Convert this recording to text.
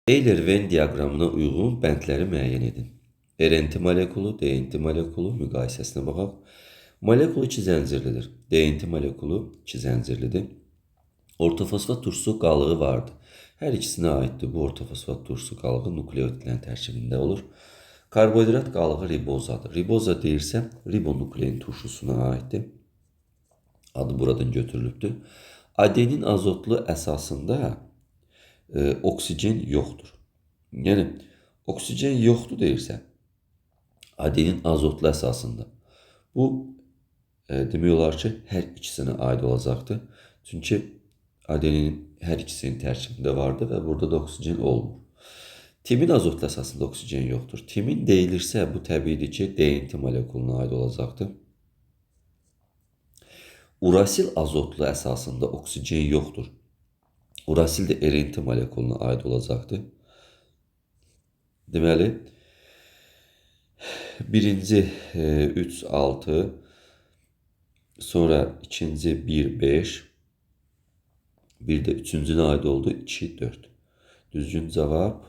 Euler-Venn diaqramına uyğun bəndləri müəyyən edin. RNT molekulu, DNT molekulu müqayisəsinə baxaq. Molekul 2 zəncirlidir. DNT molekulu 2 zəncirlidir. Ortofosfat turşusu qalığı vardır. Hər ikisinə aiddir. Bu ortofosfat turşusu qalığı nukleotidlərin tərkibində olur. Karbohidrat qalığı ribozadır. Riboza deyirsə, ribonuklein turşusuna aiddir. Adı buradan götürülübdür. Adenin azotlu əsasında oksigen yoxdur. Yəni, oksigen yoxdur deyirsə, adenin azotlu əsasında. Bu, demək olar ki, hər ikisinə aid olacaqdır. Çünki adenin hər ikisinin tərkibində vardır və burada da oksigen olmur. Timin azotlu əsasında oksigen yoxdur. Timin deyilirsə, bu təbiidir ki, DNT molekuluna aid olacaqdır. Urasil azotlu əsasında oksigen yoxdur. Urasil də RNT molekuluna aid olacaqdır. Deməli, birinci 3, 6, sonra ikinci 1, 5, bir də üçüncünə aid oldu 2, 4. Düzgün cavab